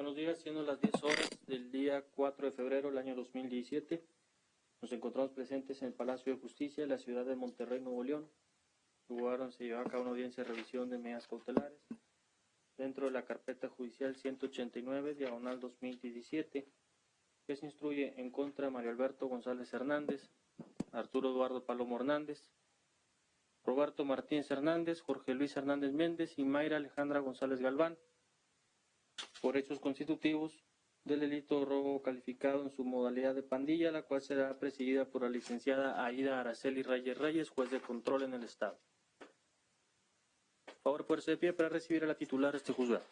Buenos días, siendo las 10 horas del día 4 de febrero del año 2017. Nos encontramos presentes en el Palacio de Justicia de la ciudad de Monterrey, Nuevo León, lugar donde se lleva a cabo una audiencia de revisión de medidas cautelares dentro de la carpeta judicial 189, diagonal 2017, que se instruye en contra de Mario Alberto González Hernández, Arturo Eduardo Palomo Hernández, Roberto Martínez Hernández, Jorge Luis Hernández Méndez y Mayra Alejandra González Galván, por hechos constitutivos del delito de robo calificado en su modalidad de pandilla, la cual será presidida por la licenciada Aida Araceli Reyes Reyes, juez de control en el Estado. Por favor, ponerse de pie para recibir a la titular de este juzgado.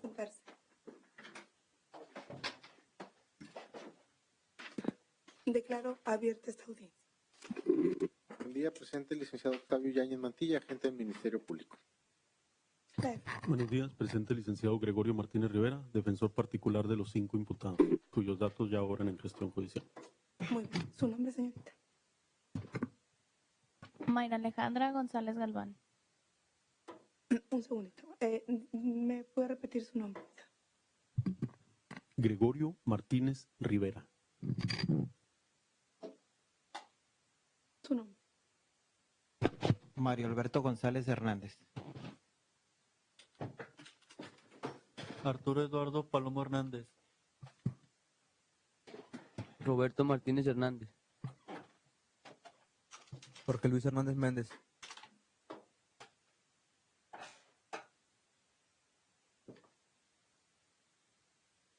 Sentarse. Declaro abierta esta audiencia. Buen día, presente el licenciado Octavio Yáñez Mantilla, agente del Ministerio Público. Buenos días, presente el licenciado Gregorio Martínez Rivera, defensor particular de los 5 imputados, cuyos datos ya oran en gestión judicial. Muy bien. ¿Su nombre, señorita? Mayra Alejandra González Galván. Un segundito. ¿Me puede repetir su nombre? Gregorio Martínez Rivera. Su nombre. Mario Alberto González Hernández. Arturo Eduardo Palomo Hernández. Roberto Martínez Hernández. Jorge Luis Hernández Méndez.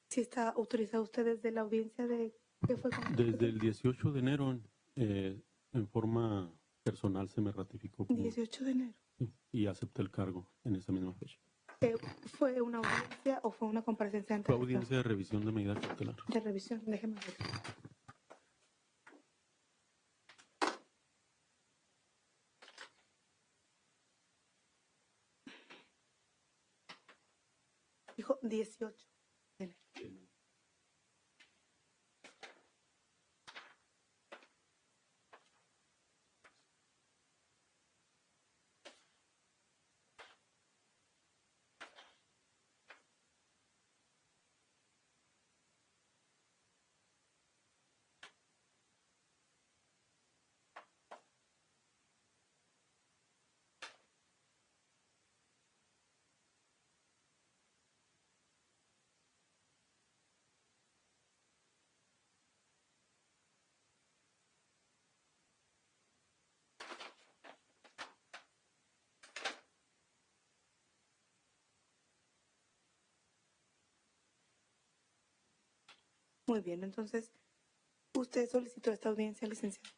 Si está autorizado usted desde la audiencia de... ¿Qué fue? Desde el 18 de enero, en forma personal, se me ratificó. 18 de enero. Y acepté el cargo en esa misma fecha. ¿Fue una audiencia o fue una comparecencia ante Fue el audiencia de revisión de medidas cautelares. de revisión? Déjeme ver. Dijo 18 de enero. Muy bien, entonces, ¿usted solicitó esta audiencia, licenciado?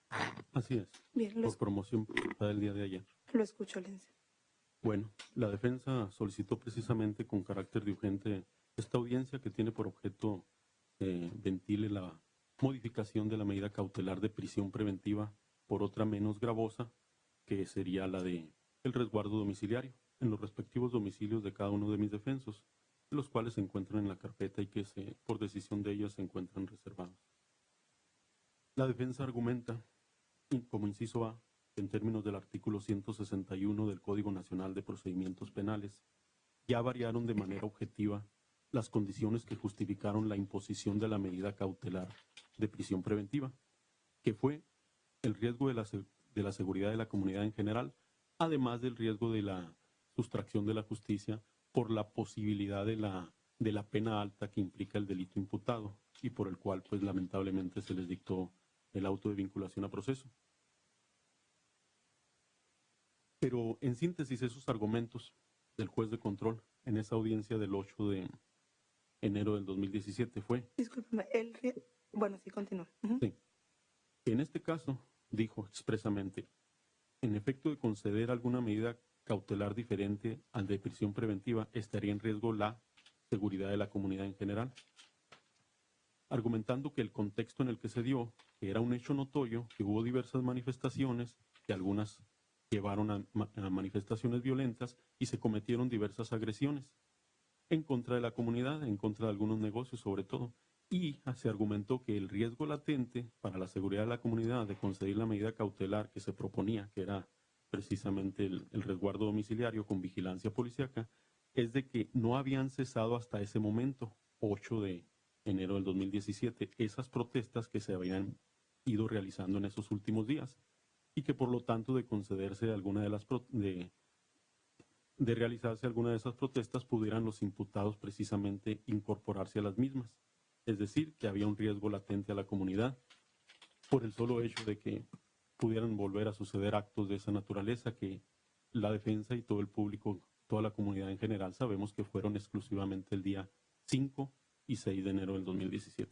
Así es. Bien, Por promoción del día de ayer. lo escucho, licenciado. Bueno, la defensa solicitó precisamente con carácter de urgente esta audiencia que tiene por objeto ventile la modificación de la medida cautelar de prisión preventiva por otra menos gravosa que sería la de el resguardo domiciliario en los respectivos domicilios de cada uno de mis defensos, los cuales se encuentran en la carpeta y que por decisión de ellos se encuentran reservados. La defensa argumenta, como inciso A, que en términos del artículo 161 del Código Nacional de Procedimientos Penales, ya variaron de manera objetiva las condiciones que justificaron la imposición de la medida cautelar de prisión preventiva, que fue el riesgo de la seguridad de la comunidad en general, además del riesgo de la sustracción de la justicia por la posibilidad de la pena alta que implica el delito imputado y por el cual, pues, lamentablemente se les dictó el auto de vinculación a proceso. Pero, en síntesis, esos argumentos del juez de control en esa audiencia del 8 de enero del 2017 fue... Discúlpeme, bueno, sí, continúa. Sí. En este caso, dijo expresamente, en efecto de conceder alguna medida cautelar diferente al de prisión preventiva, estaría en riesgo la seguridad de la comunidad en general, argumentando que el contexto en el que se dio, que era un hecho notorio, que hubo diversas manifestaciones, que algunas llevaron a manifestaciones violentas y se cometieron diversas agresiones en contra de la comunidad, en contra de algunos negocios sobre todo, y se argumentó que el riesgo latente para la seguridad de la comunidad de conceder la medida cautelar que se proponía, que era precisamente el resguardo domiciliario con vigilancia policíaca, es de que no habían cesado hasta ese momento, 8 de enero del 2017, esas protestas que se habían ido realizando en esos últimos días, y que por lo tanto de concederse alguna de las de realizarse alguna de esas protestas pudieran los imputados precisamente incorporarse a las mismas. Es decir, que había un riesgo latente a la comunidad por el solo hecho de que pudieran volver a suceder actos de esa naturaleza que la defensa y todo el público, toda la comunidad en general, sabemos que fueron exclusivamente el día 5 y 6 de enero del 2017.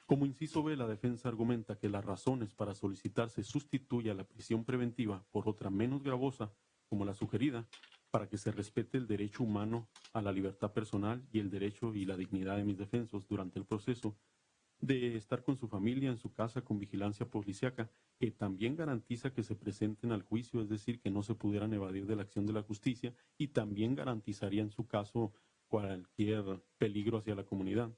Como inciso B, la defensa argumenta que las razones para solicitar se sustituya la prisión preventiva por otra menos gravosa, como la sugerida, para que se respete el derecho humano a la libertad personal y el derecho y la dignidad de mis defensos durante el proceso, de estar con su familia en su casa con vigilancia policíaca, que también garantiza que se presenten al juicio, es decir, que no se pudieran evadir de la acción de la justicia, y también garantizaría en su caso cualquier peligro hacia la comunidad.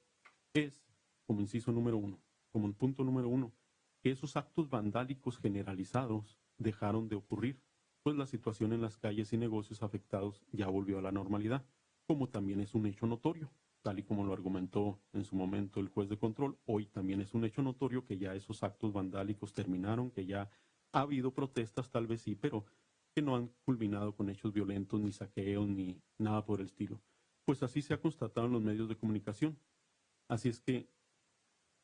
Es, como inciso número 1, como el punto número 1, que esos actos vandálicos generalizados dejaron de ocurrir, pues la situación en las calles y negocios afectados ya volvió a la normalidad, como también es un hecho notorio, tal y como lo argumentó en su momento el juez de control. Hoy también es un hecho notorio que ya esos actos vandálicos terminaron, que ya ha habido protestas, tal vez sí, pero que no han culminado con hechos violentos, ni saqueos, ni nada por el estilo. Pues así se ha constatado en los medios de comunicación. Así es que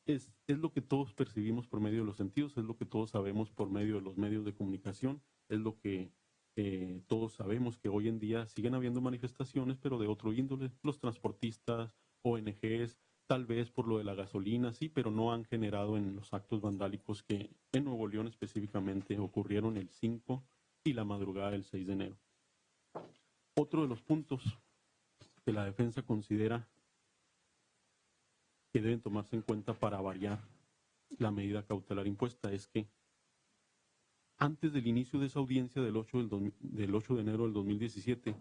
es lo que todos percibimos por medio de los sentidos, es lo que todos sabemos por medio de los medios de comunicación, es lo que todos sabemos, que hoy en día siguen habiendo manifestaciones, pero de otro índole. Los transportistas, ONGs, tal vez por lo de la gasolina, sí, pero no han generado en los actos vandálicos que en Nuevo León específicamente ocurrieron el 5 y la madrugada del 6 de enero. Otro de los puntos que la defensa considera que deben tomarse en cuenta para variar la medida cautelar impuesta es que antes del inicio de esa audiencia del 8 de enero del 2017,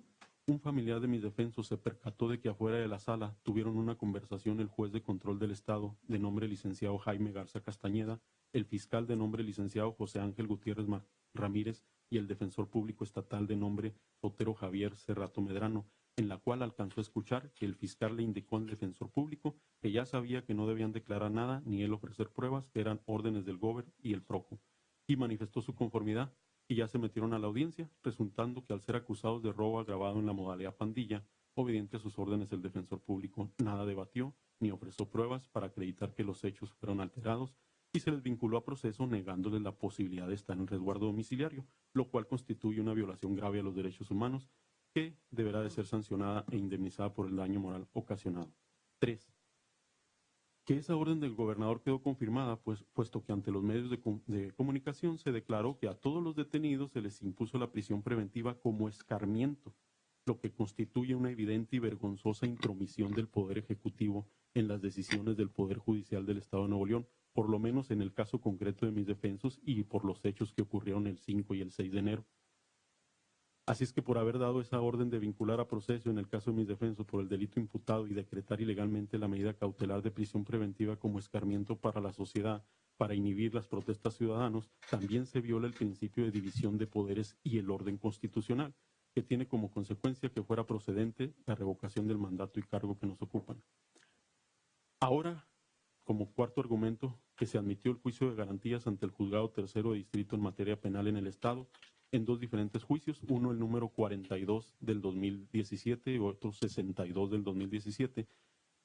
un familiar de mis defensos se percató de que afuera de la sala tuvieron una conversación el juez de control del Estado de nombre licenciado Jaime Garza Castañeda, el fiscal de nombre licenciado José Ángel Gutiérrez Ramírez y el defensor público estatal de nombre Sotero Javier Cerrato Medrano, en la cual alcanzó a escuchar que el fiscal le indicó al defensor público que ya sabía que no debían declarar nada ni él ofrecer pruebas, que eran órdenes del Gober y el Proco, y manifestó su conformidad y ya se metieron a la audiencia, resultando que al ser acusados de robo agravado en la modalidad pandilla, obediente a sus órdenes el defensor público nada debatió ni ofreció pruebas para acreditar que los hechos fueron alterados y se les vinculó a proceso negándoles la posibilidad de estar en resguardo domiciliario, lo cual constituye una violación grave a los derechos humanos que deberá de ser sancionada e indemnizada por el daño moral ocasionado. 3. Que esa orden del gobernador quedó confirmada, puesto que ante los medios de comunicación se declaró que a todos los detenidos se les impuso la prisión preventiva como escarmiento, lo que constituye una evidente y vergonzosa intromisión del Poder Ejecutivo en las decisiones del Poder Judicial del Estado de Nuevo León, por lo menos en el caso concreto de mis defensos y por los hechos que ocurrieron el 5 y el 6 de enero. Así es que por haber dado esa orden de vincular a proceso en el caso de mis defensos por el delito imputado y decretar ilegalmente la medida cautelar de prisión preventiva como escarmiento para la sociedad para inhibir las protestas ciudadanos, también se viola el principio de división de poderes y el orden constitucional, que tiene como consecuencia que fuera procedente la revocación del mandato y cargo que nos ocupan. Ahora, como cuarto argumento, que se admitió el juicio de garantías ante el Juzgado Tercero de Distrito en materia penal en el Estado, en dos diferentes juicios, uno el número 42 del 2017 y otro 62 del 2017.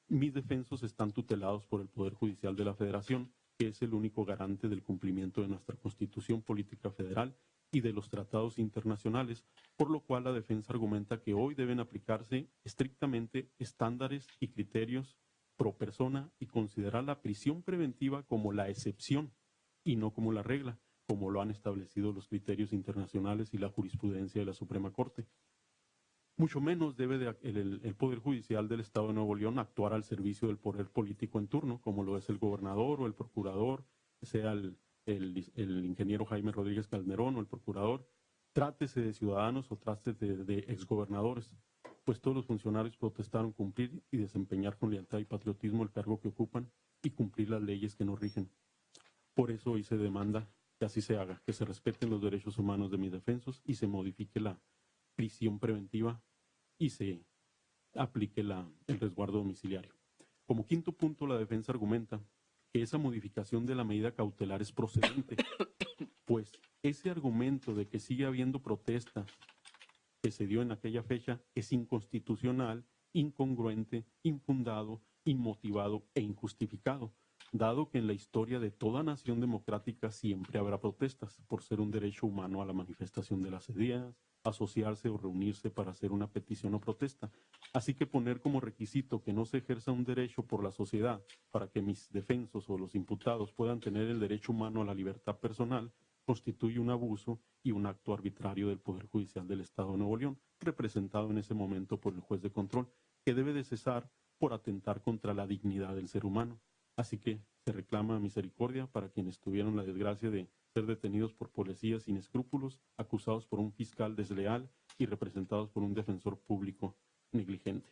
Mis defensos están tutelados por el Poder Judicial de la Federación, que es el único garante del cumplimiento de nuestra Constitución Política Federal y de los tratados internacionales, por lo cual la defensa argumenta que hoy deben aplicarse estrictamente estándares y criterios pro persona y considerar la prisión preventiva como la excepción y no como la regla, como lo han establecido los criterios internacionales y la jurisprudencia de la Suprema Corte. Mucho menos debe el Poder Judicial del Estado de Nuevo León actuar al servicio del poder político en turno, como lo es el gobernador o el procurador, sea el ingeniero Jaime Rodríguez Calderón o el procurador, trátese de ciudadanos o trátese de exgobernadores, pues todos los funcionarios protestaron cumplir y desempeñar con lealtad y patriotismo el cargo que ocupan y cumplir las leyes que nos rigen. Por eso hoy se demanda que así se haga, que se respeten los derechos humanos de mis defensos y se modifique la prisión preventiva y se aplique el resguardo domiciliario. Como quinto punto, la defensa argumenta que esa modificación de la medida cautelar es procedente, pues ese argumento de que sigue habiendo protesta que se dio en aquella fecha es inconstitucional, incongruente, infundado, inmotivado e injustificado, dado que en la historia de toda nación democrática siempre habrá protestas por ser un derecho humano a la manifestación de las ideas, asociarse o reunirse para hacer una petición o protesta. Así que poner como requisito que no se ejerza un derecho por la sociedad para que mis defensos o los imputados puedan tener el derecho humano a la libertad personal constituye un abuso y un acto arbitrario del Poder Judicial del Estado de Nuevo León, representado en ese momento por el juez de control, que debe de cesar por atentar contra la dignidad del ser humano. Así que se reclama misericordia para quienes tuvieron la desgracia de ser detenidos por policías sin escrúpulos, acusados por un fiscal desleal y representados por un defensor público negligente.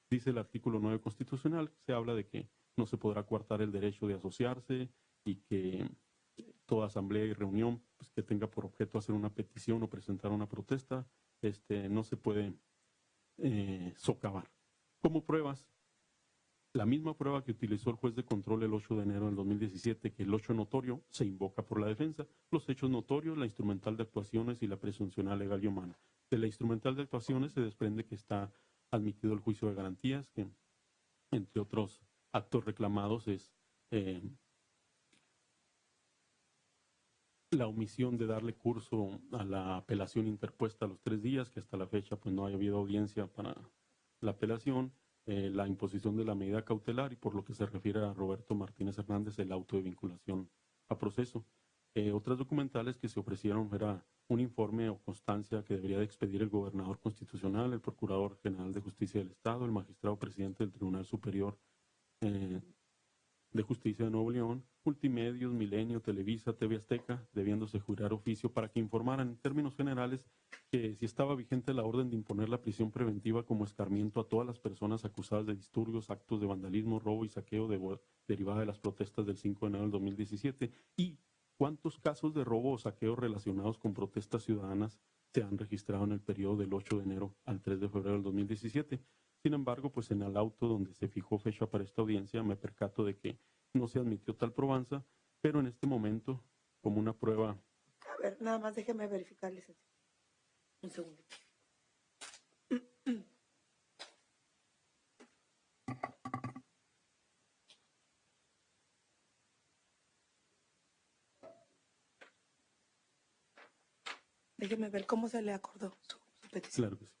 Dice el artículo 9 constitucional, se habla de que no se podrá coartar el derecho de asociarse y que toda asamblea y reunión pues, que tenga por objeto hacer una petición o presentar una protesta, no se puede socavar. Como pruebas, la misma prueba que utilizó el juez de control el 8 de enero del 2017, que el 8 notorio se invoca por la defensa, los hechos notorios, la instrumental de actuaciones y la presunción legal y humana. De la instrumental de actuaciones se desprende que está admitido el juicio de garantías, que entre otros actos reclamados es la omisión de darle curso a la apelación interpuesta a los 3 días, que hasta la fecha pues no haya habido audiencia para la apelación, la imposición de la medida cautelar y por lo que se refiere a Roberto Martínez Hernández, el auto de vinculación a proceso. Otras documentales que se ofrecieron era un informe o constancia que debería de expedir el gobernador constitucional, el procurador general de justicia del Estado, el magistrado presidente del Tribunal Superior de Justicia de Nuevo León, Multimedios, Milenio, Televisa, TV Azteca, debiéndose jurar oficio para que informaran en términos generales que si estaba vigente la orden de imponer la prisión preventiva como escarmiento a todas las personas acusadas de disturbios, actos de vandalismo, robo y saqueo derivada de las protestas del 5 de enero del 2017 y cuántos casos de robo o saqueo relacionados con protestas ciudadanas se han registrado en el periodo del 8 de enero al 3 de febrero del 2017. Sin embargo, pues en el auto donde se fijó fecha para esta audiencia me percato de que no se admitió tal probanza, pero en este momento, como una prueba... A ver, nada más déjeme verificar, licenciado. Un segundito. Déjeme ver cómo se le acordó su petición. Claro que sí.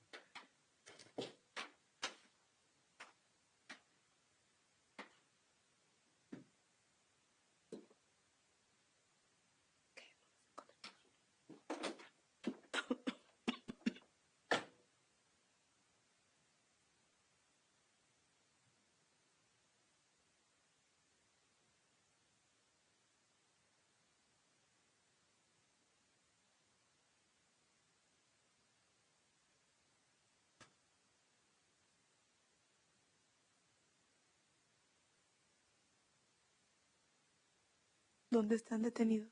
¿Dónde están detenidos?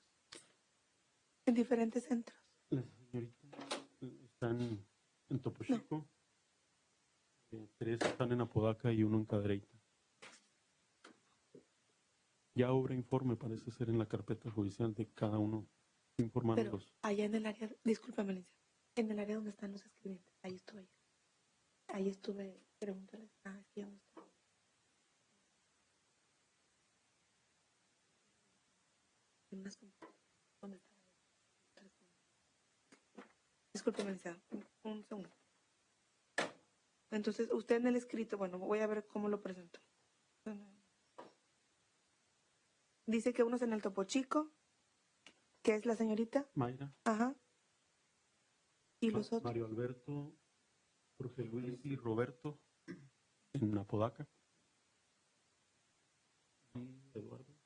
En diferentes centros. La señorita están en Topo Chico, 3 están en Apodaca y 1 en Cadereyta. Ya obra informe, parece ser, en la carpeta judicial de cada uno, Pero informándolos. allá en el área, discúlpame, licenciado, en el área donde están los escribientes, ahí estuve yo. Ahí estuve, pregúntales, es que ya no está. En unas computadoras, ¿dónde estaba? Discúlpeme, licenciado, un segundo. Entonces, usted en el escrito, bueno, voy a ver cómo lo presento. Dice que uno es en el Topo Chico, que es la señorita. Mayra, Ajá. ¿Y los otros? Mario Alberto, Jorge Luis y Roberto en Apodaca. Y Eduardo.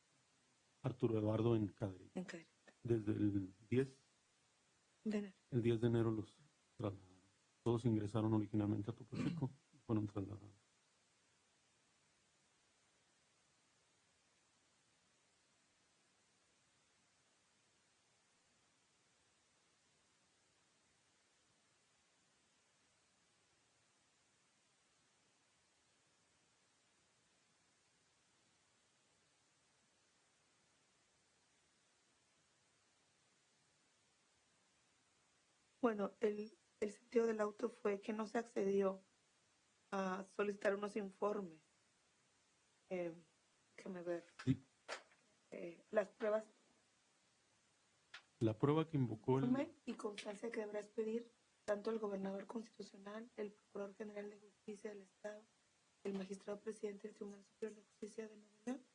Arturo Eduardo en Cadereyta. En Cadereyta. Desde el 10 De enero. El 10 de enero los trasladaron. Todos ingresaron originalmente a Topo Chico y fueron trasladados. Bueno, el sentido del auto fue que no se accedió a solicitar unos informes. Déjame ver. Sí. Las pruebas La prueba que invocó el... y constancia que deberá expedir tanto el gobernador constitucional, el procurador general de justicia del Estado, el magistrado presidente del Tribunal Superior de Justicia de Nuevo León,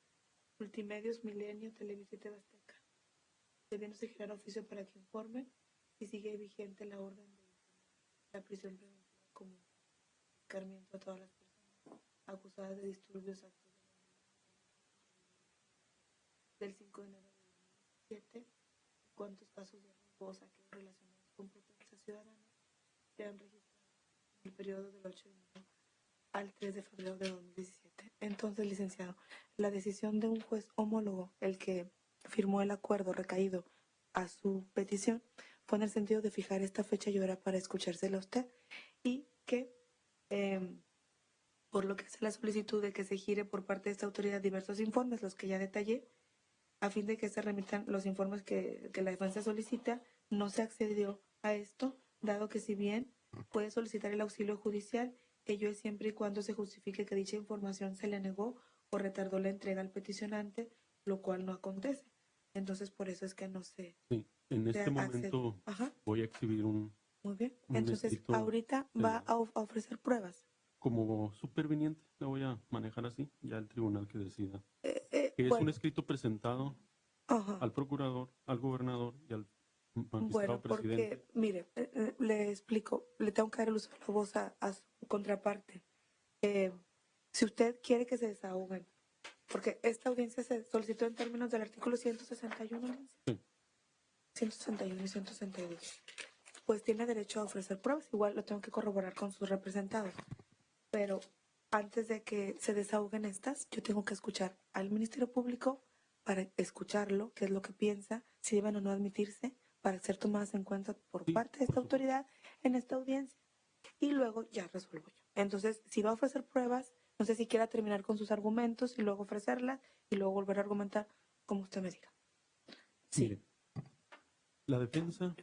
Multimedios, Milenio, Televisa y TV Azteca, debiéndose girar oficio para que informe si sigue vigente la orden de la prisión preventiva como escarmiento a todas las personas acusadas de disturbios actos del 5 de enero de 2017, cuántos casos de robo o saqueo relacionados con protesta ciudadana se han registrado en el periodo del 8 de enero al 3 de febrero de 2017. Entonces, licenciado, la decisión de un juez homólogo, el que firmó el acuerdo recaído a su petición, fue en el sentido de fijar esta fecha y hora para escuchársela a usted y que, por lo que hace la solicitud de que se gire por parte de esta autoridad diversos informes, los que ya detallé, a fin de que se remitan los informes que la defensa solicita, no se accedió a esto, dado que si bien puede solicitar el auxilio judicial, ello es siempre y cuando se justifique que dicha información se le negó o retardó la entrega al peticionante, lo cual no acontece. Entonces, por eso es que no sé. Sí, en este momento voy a exhibir un... Muy bien. un Entonces, escrito, ahorita va a ofrecer pruebas. Como superviniente, la voy a manejar así, ya el tribunal que decida. Que es Bueno. un escrito presentado al procurador, al gobernador y al magistrado Bueno, presidente. porque, mire, le explico, le tengo que dar el uso de la voz a su contraparte. Si usted quiere que se desahoguen, porque esta audiencia se solicitó en términos del artículo 161, Sí. 161 y 162, pues tiene derecho a ofrecer pruebas, igual lo tengo que corroborar con sus representados, pero antes de que se desahoguen estas, yo tengo que escuchar al Ministerio Público para escucharlo, qué es lo que piensa, si deben o no admitirse, para ser tomadas en cuenta por parte de esta autoridad en esta audiencia, y luego ya resuelvo yo. Entonces, si va a ofrecer pruebas, no sé si quiera terminar con sus argumentos y luego ofrecerlas y luego volver a argumentar como usted me diga. Sí. Mire, la defensa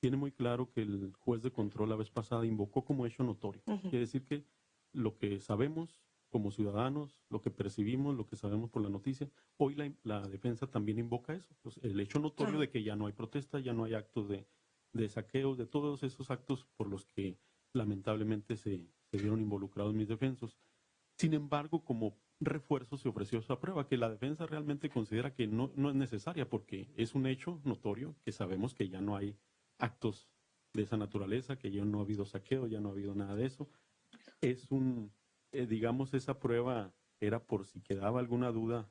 tiene muy claro que el juez de control la vez pasada invocó como hecho notorio. Quiere decir que lo que sabemos como ciudadanos, lo que percibimos, lo que sabemos por la noticia, hoy la defensa también invoca eso. Pues el hecho notorio de que ya no hay protesta, ya no hay actos de saqueos, de todos esos actos por los que lamentablemente se vieron involucrados mis defensos. Sin embargo, como refuerzo se ofreció esa prueba que la defensa realmente considera que no es necesaria porque es un hecho notorio que sabemos que ya no hay actos de esa naturaleza, que ya no ha habido saqueo, ya no ha habido nada de eso. Es digamos, esa prueba era por si quedaba alguna duda.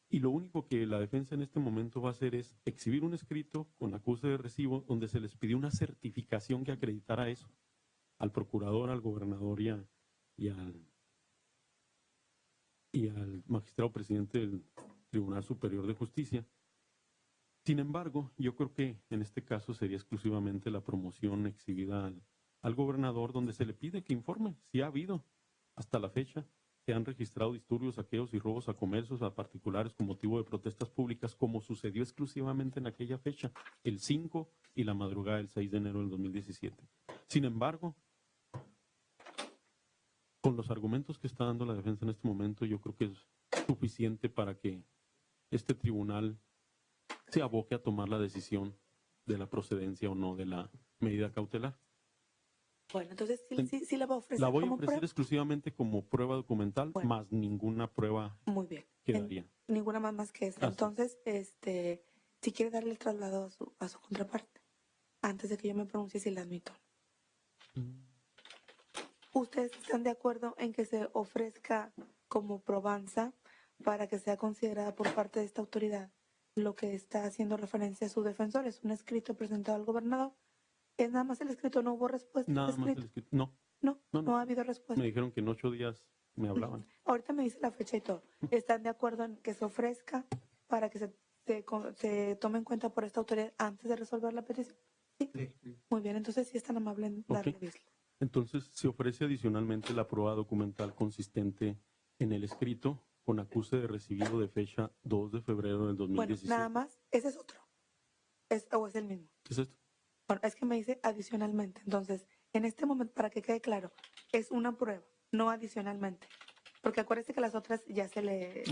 Y lo único que la defensa en este momento va a hacer es exhibir un escrito con acuse de recibo donde se les pidió una certificación que acreditara eso al procurador, al gobernador y y al magistrado presidente del Tribunal Superior de Justicia. Sin embargo, yo creo que en este caso sería exclusivamente la promoción exhibida al gobernador, donde se le pide que informe si ha habido hasta la fecha, se han registrado disturbios, saqueos y robos a comercios a particulares con motivo de protestas públicas, como sucedió exclusivamente en aquella fecha, el 5 y la madrugada del 6 de enero del 2017. Sin embargo, con los argumentos que está dando la defensa en este momento, yo creo que es suficiente para que este tribunal se aboque a tomar la decisión de la procedencia o no de la medida cautelar. Bueno, entonces sí la va a ofrecer La voy a como ofrecer prueba. exclusivamente como prueba documental, Bueno. más ninguna prueba Muy bien. quedaría. Ninguna más que esa. Así es. Entonces, si quiere darle el traslado a su contraparte, antes de que yo me pronuncie si la admito. ¿Ustedes están de acuerdo en que se ofrezca como probanza para que sea considerada por parte de esta autoridad lo que está haciendo referencia a su defensor? Es un escrito presentado al gobernador. ¿Es nada más el escrito? ¿No hubo respuesta al Nada más escrito? el escrito. No, No ha habido respuesta. me dijeron que en 8 días me hablaban. Ahorita me dice la fecha y todo. ¿Están de acuerdo en que se ofrezca para que se tome en cuenta por esta autoridad antes de resolver la petición? Sí. Muy bien, entonces sí es tan amable en darle Ok. vista. Entonces, se ofrece adicionalmente la prueba documental consistente en el escrito con acuse de recibido de fecha 2 de febrero del Bueno, 2017. nada más, ese es otro. ¿O es el mismo? ¿Qué es esto? Bueno, es que me dice adicionalmente. Entonces, en este momento, para que quede claro, es una prueba, no adicionalmente. Porque acuérdese que las otras ya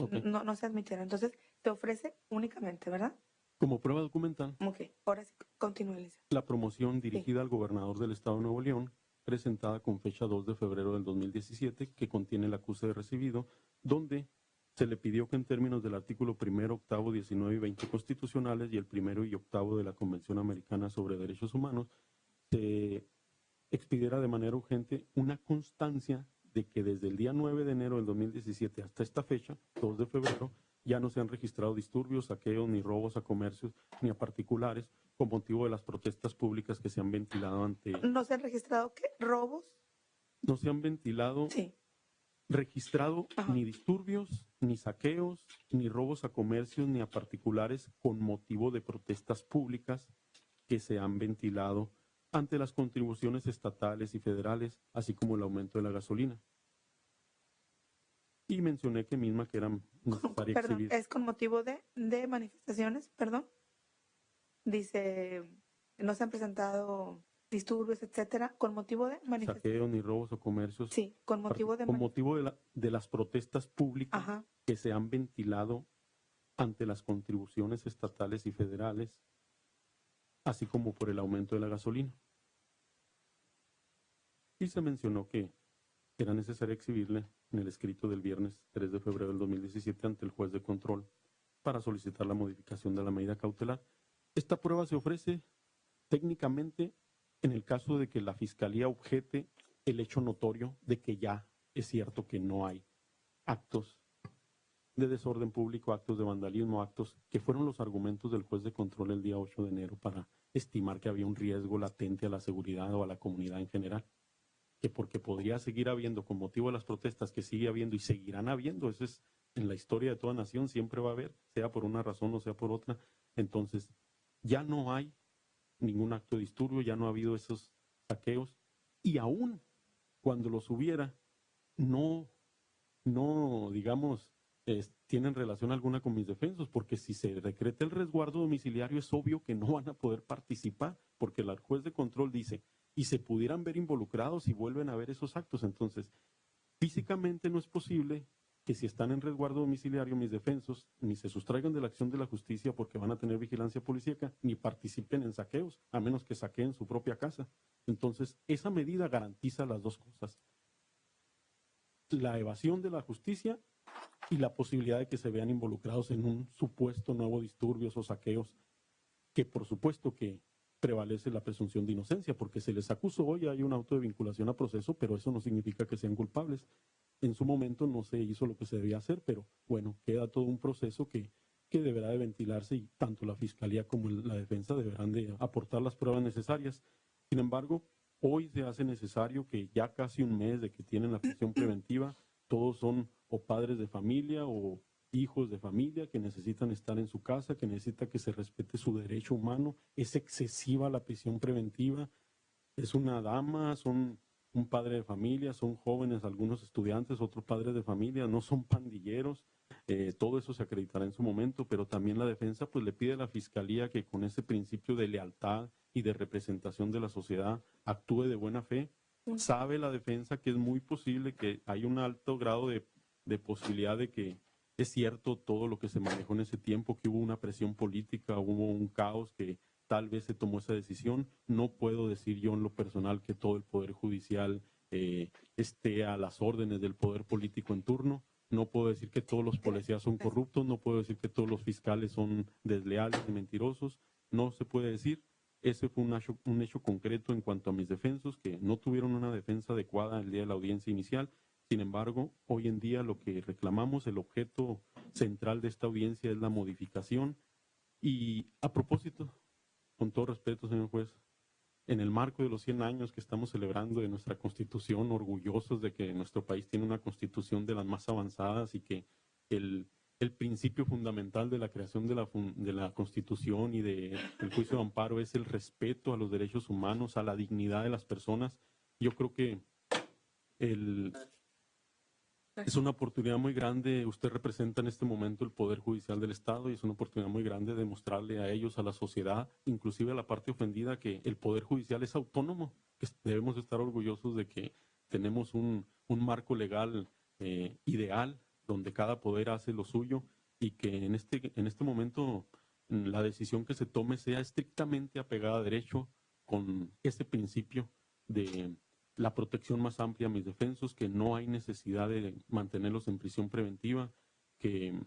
Ok. no se admitieron. Entonces, te ofrece únicamente, ¿verdad? Como prueba documental, Ok, ahora sí, continúe, licenciado. la promoción dirigida al gobernador del Estado de Nuevo León, presentada con fecha 2 de febrero del 2017, que contiene el acuse de recibido, donde se le pidió que en términos del artículo 1, 8, 19 y 20 constitucionales y el 1 y 8 de la Convención Americana sobre Derechos Humanos, se expidiera de manera urgente una constancia de que desde el día 9 de enero del 2017 hasta esta fecha, 2 de febrero, ya no se han registrado disturbios, saqueos ni robos a comercios ni a particulares con motivo de las protestas públicas que se han ventilado ante... ¿No se han registrado qué? ¿Robos? No se han ventilado, Sí. registrado Ajá. ni disturbios, ni saqueos, ni robos a comercios ni a particulares con motivo de protestas públicas que se han ventilado ante las contribuciones estatales y federales, así como el aumento de la gasolina. Y mencioné que misma que era necesaria Perdón, exhibir es con motivo de manifestaciones, perdón. Dice, no se han presentado disturbios, etcétera, con motivo de manifestaciones. saqueos ni robos o comercios Sí, con motivo de con motivo de las protestas públicas Ajá. que se han ventilado ante las contribuciones estatales y federales, así como por el aumento de la gasolina. Y se mencionó que era necesario exhibirle en el escrito del viernes 3 de febrero del 2017 ante el juez de control para solicitar la modificación de la medida cautelar. Esta prueba se ofrece técnicamente en el caso de que la Fiscalía objete el hecho notorio de que ya es cierto que no hay actos de desorden público, actos de vandalismo, actos que fueron los argumentos del juez de control el día 8 de enero para estimar que había un riesgo latente a la seguridad o a la comunidad en general. Que porque podría seguir habiendo, con motivo de las protestas que sigue habiendo y seguirán habiendo, eso es en la historia de toda nación, siempre va a haber, sea por una razón o sea por otra. Entonces, ya no hay ningún acto de disturbio, ya no ha habido esos saqueos, y aún cuando los hubiera, no digamos, tienen relación alguna con mis defensos, porque si se decreta el resguardo domiciliario es obvio que no van a poder participar, porque el juez de control dice, y se pudieran ver involucrados y vuelven a ver esos actos. Entonces, físicamente no es posible que si están en resguardo domiciliario mis defensos ni se sustraigan de la acción de la justicia porque van a tener vigilancia policíaca, ni participen en saqueos, a menos que saqueen su propia casa. Entonces, esa medida garantiza las dos cosas: la evasión de la justicia y la posibilidad de que se vean involucrados en un supuesto nuevo disturbios o saqueos, que por supuesto que prevalece la presunción de inocencia, porque se les acusó hoy, hay un auto de vinculación a proceso, pero eso no significa que sean culpables. En su momento no se hizo lo que se debía hacer, pero bueno, queda todo un proceso que deberá de ventilarse y tanto la Fiscalía como la defensa deberán de aportar las pruebas necesarias. Sin embargo, hoy se hace necesario que ya casi un mes de que tienen la prisión preventiva, Todos son o padres de familia o hijos de familia que necesitan estar en su casa, que necesita que se respete su derecho humano. Es excesiva la prisión preventiva. Es una dama, son un padre de familia, son jóvenes, algunos estudiantes, otros padres de familia, no son pandilleros. Todo eso se acreditará en su momento, pero también la defensa pues le pide a la fiscalía que con ese principio de lealtad y de representación de la sociedad actúe de buena fe. Sabe la defensa que es muy posible que hay un alto grado de posibilidad de que es cierto todo lo que se manejó en ese tiempo, que hubo una presión política, hubo un caos, que tal vez se tomó esa decisión. No puedo decir yo en lo personal que todo el Poder Judicial esté a las órdenes del poder político en turno. No puedo decir que todos los policías son corruptos, no puedo decir que todos los fiscales son desleales y mentirosos. No se puede decir. Ese fue un hecho concreto en cuanto a mis defensos, que no tuvieron una defensa adecuada el día de la audiencia inicial. Sin embargo, hoy en día lo que reclamamos, el objeto central de esta audiencia es la modificación. Y a propósito, con todo respeto, señor juez, en el marco de los 100 años que estamos celebrando de nuestra Constitución, orgullosos de que nuestro país tiene una Constitución de las más avanzadas y que el principio fundamental de la creación de la Constitución y del juicio de amparo es el respeto a los derechos humanos, a la dignidad de las personas. Yo creo que es una oportunidad muy grande. Usted representa en este momento el Poder Judicial del Estado y es una oportunidad muy grande de mostrarle a ellos, a la sociedad, inclusive a la parte ofendida, que el Poder Judicial es autónomo, que debemos estar orgullosos de que tenemos un marco legal ideal donde cada poder hace lo suyo y que en este momento la decisión que se tome sea estrictamente apegada a derecho con ese principio de la protección más amplia a mis defensos, que no hay necesidad de mantenerlos en prisión preventiva, que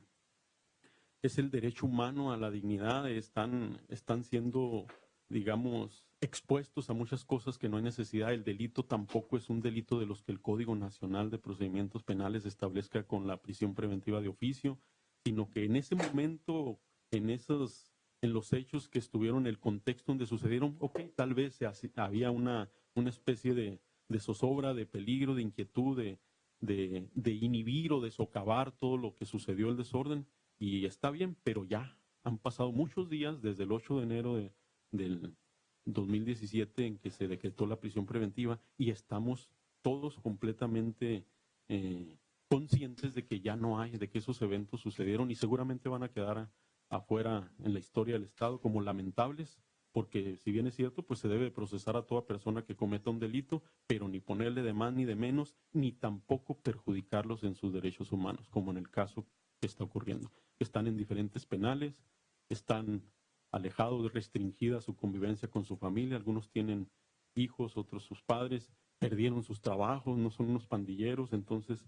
es el derecho humano a la dignidad. Están siendo, digamos, expuestos a muchas cosas que no hay necesidad. El delito tampoco es un delito de los que el Código Nacional de Procedimientos Penales establezca con la prisión preventiva de oficio, sino que en ese momento, en los hechos que estuvieron en el contexto donde sucedieron, ok, tal vez había una especie de zozobra, de peligro, de inquietud, de inhibir o de socavar todo lo que sucedió, el desorden, y está bien, pero ya han pasado muchos días desde el 8 de enero del 2017 en que se decretó la prisión preventiva y estamos todos completamente conscientes de que ya no hay, de que esos eventos sucedieron y seguramente van a quedar afuera en la historia del Estado como lamentables, porque si bien es cierto, pues se debe procesar a toda persona que cometa un delito, pero ni ponerle de más ni de menos, ni tampoco perjudicarlos en sus derechos humanos, como en el caso que está ocurriendo. Están en diferentes penales, están alejados, restringida su convivencia con su familia, algunos tienen hijos, otros sus padres, perdieron sus trabajos, no son unos pandilleros. Entonces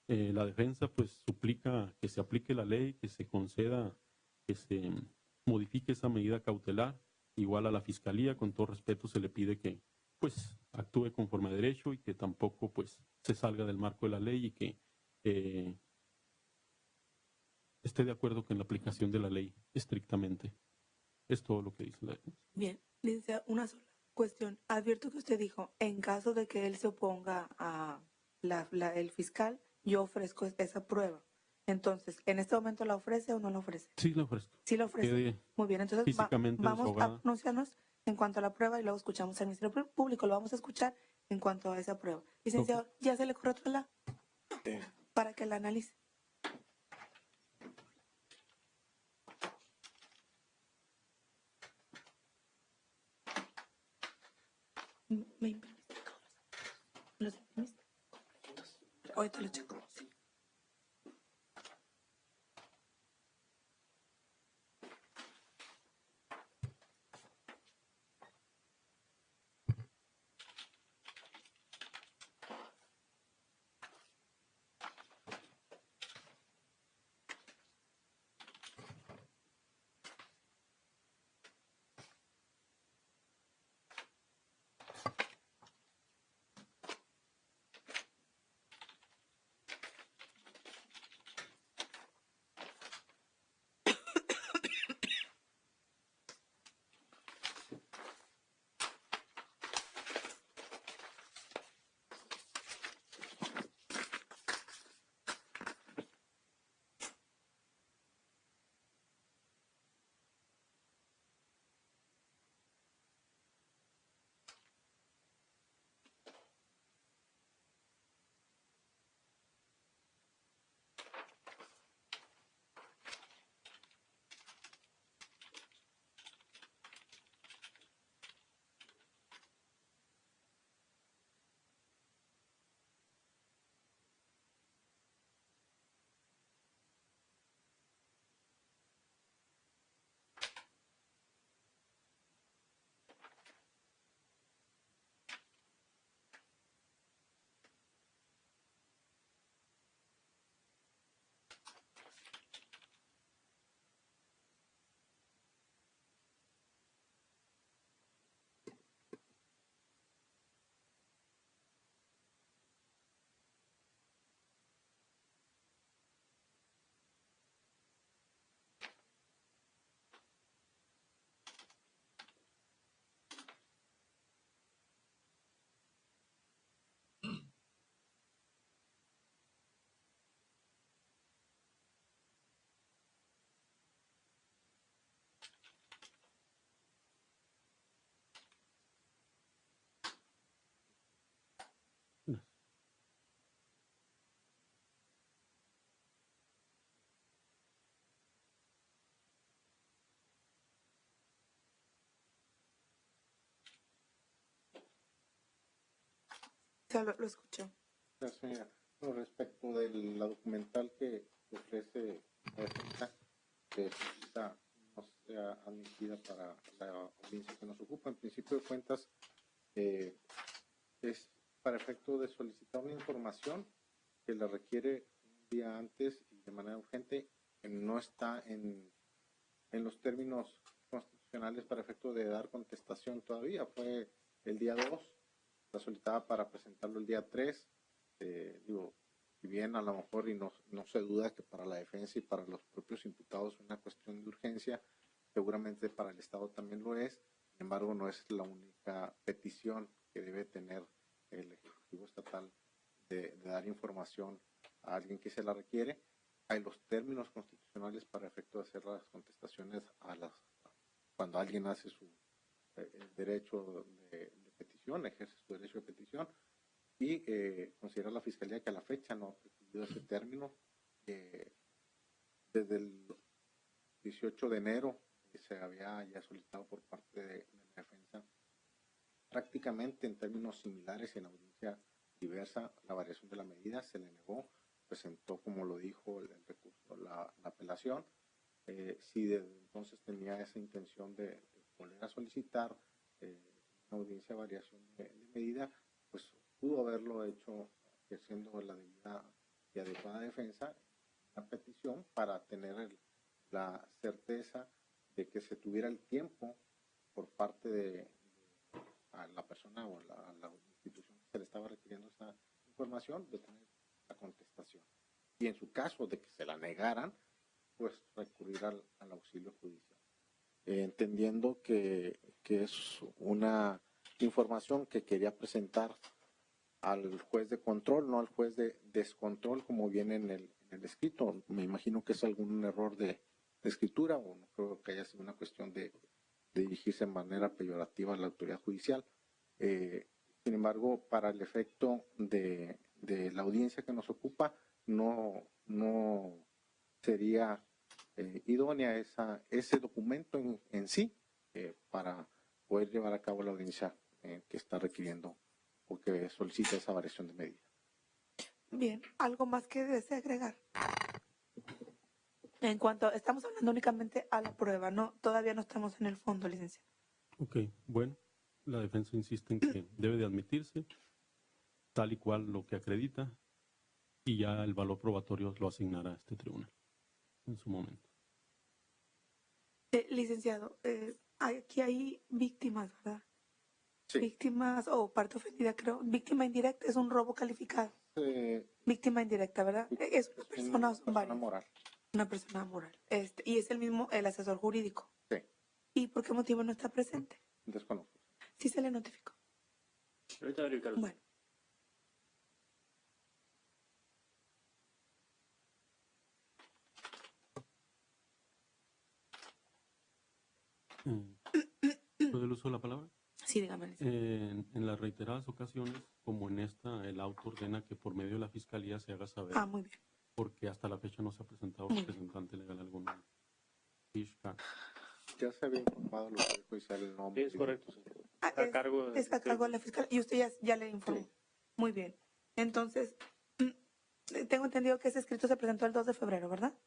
la defensa pues suplica que se aplique la ley, que se conceda, que se modifique esa medida cautelar. Igual a la fiscalía, con todo respeto, se le pide que pues actúe conforme a derecho y que tampoco pues se salga del marco de la ley y que esté de acuerdo con la aplicación de la ley estrictamente. Es todo lo que dice la defensa. Bien, licenciado, una sola cuestión. Advierto que usted dijo, en caso de que él se oponga a el fiscal, yo ofrezco esa prueba. Entonces, ¿en este momento la ofrece o no la ofrece? Sí, la ofrezco. Sí la ofrece. Quede muy bien, entonces físicamente vamos a desahogada. pronunciarnos en cuanto a la prueba y luego escuchamos al Ministerio Público. Lo vamos a escuchar en cuanto a esa prueba. Licenciado, ¿ya se le corre otra la? Para que la analice. ¿Me imprimiste todos los imprimiste? Ahorita lo checo. Sí. Ya lo escucho. Gracias, señora. Con respecto de la documental que ofrece la defensa, que esta no sea admitida para la audiencia que nos ocupa. En principio de cuentas, es para efecto de solicitar una información que la requiere un día antes y de manera urgente, que no está en los términos constitucionales para efecto de dar contestación todavía. Fue el día 2, la solicitada para presentarlo el día 3. Digo, si bien a lo mejor y no se duda que para la defensa y para los propios imputados es una cuestión de urgencia, seguramente para el Estado también lo es. Sin embargo, no es la única petición que debe tener el Ejecutivo Estatal de dar información a alguien que se la requiere. Hay los términos constitucionales para efecto de hacer las contestaciones cuando alguien hace su derecho de petición, ejerce su derecho de petición, y considera la Fiscalía que a la fecha no ha cumplido ese término. Desde el 18 de enero se había ya solicitado por parte de la defensa, prácticamente en términos similares y en audiencia diversa, la variación de la medida. Se le negó, presentó, como lo dijo el recurso, la apelación. Si desde entonces tenía esa intención de volver a solicitar una audiencia de variación de medida, pues pudo haberlo hecho ejerciendo la debida y adecuada defensa, una petición para tener la certeza de que se tuviera el tiempo por parte de a la persona o a la institución que se le estaba requiriendo esa información, de tener la contestación. Y en su caso de que se la negaran, pues recurrir al auxilio judicial. Entendiendo que es una información que quería presentar al juez de control, no al juez de descontrol, como viene en el escrito. Me imagino que es algún error de escritura, o no creo que haya sido una cuestión de dirigirse de manera peyorativa a la autoridad judicial. Sin embargo, para el efecto de la audiencia que nos ocupa, no sería idónea ese documento en sí para poder llevar a cabo la audiencia que está requiriendo o que solicita esa variación de medida. Bien, ¿algo más que desee agregar? En cuanto, estamos hablando únicamente a la prueba, no, todavía no estamos en el fondo, licenciado. Ok, bueno, la defensa insiste en que debe de admitirse tal y cual lo que acredita y ya el valor probatorio lo asignará a este tribunal en su momento. Licenciado, aquí hay víctimas, ¿verdad? Sí. Víctimas o parte ofendida, creo. Víctima indirecta es un robo calificado. Víctima indirecta, ¿verdad? Es una persona o son varias. Moral. Una persona moral. Y es el mismo, el asesor jurídico. Sí. ¿Y por qué motivo no está presente? Desconozco. Sí se le notificó. Ahorita verificarlo. Bueno. ¿Puedo el uso de la palabra? Sí, dígame. En las reiteradas ocasiones, como en esta, el auto ordena que por medio de la Fiscalía se haga saber, Muy bien. porque hasta la fecha no se ha presentado Muy representante legal alguno. Fishka. Ya se había informado lo que judicial el nombre. Sí, es correcto. Está a cargo de Está a cargo de la fiscal. Y usted ya le informó. Sí. Muy bien. Entonces, tengo entendido que ese escrito se presentó el 2 de febrero, ¿verdad?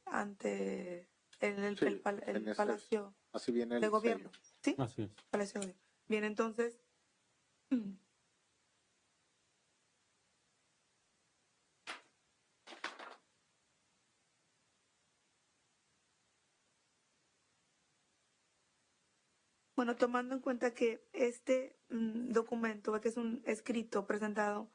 Ante el Sí, en ese- Palacio Así viene el de Gobierno. ¿Sí? Así es. Palacio de Gobierno. Bien, entonces. Bueno, tomando en cuenta que este documento, que es un escrito presentado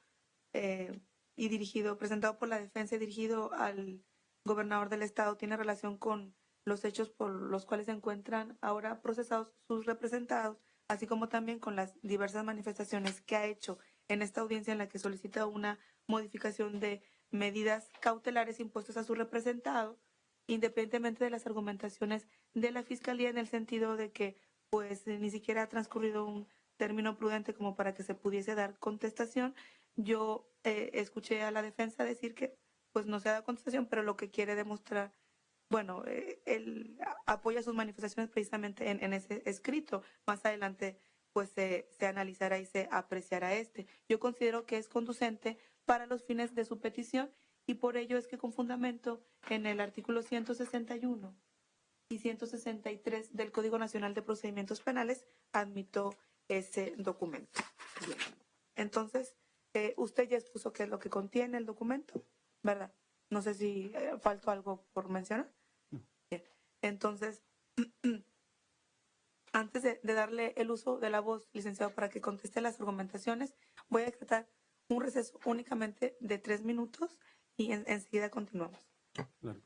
y dirigido, presentado por la defensa y dirigido al gobernador del estado, tiene relación con los hechos por los cuales se encuentran ahora procesados sus representados, así como también con las diversas manifestaciones que ha hecho en esta audiencia en la que solicita una modificación de medidas cautelares impuestas a su representado, independientemente de las argumentaciones de la fiscalía, en el sentido de que pues ni siquiera ha transcurrido un término prudente como para que se pudiese dar contestación. Yo escuché a la defensa decir que pues no se ha dado contestación, pero lo que quiere demostrar, bueno, él apoya sus manifestaciones precisamente en ese escrito. Más adelante pues se analizará y se apreciará este. Yo considero que es conducente para los fines de su petición y por ello es que con fundamento en el artículo 161 y 163 del Código Nacional de Procedimientos Penales admito ese documento. Bien. Entonces, usted ya expuso qué es lo que contiene el documento, ¿verdad? No sé si faltó algo por mencionar. Bien. Entonces, antes de darle el uso de la voz, licenciado, para que conteste las argumentaciones, voy a decretar un receso únicamente de 3 minutos y enseguida continuamos. Claro.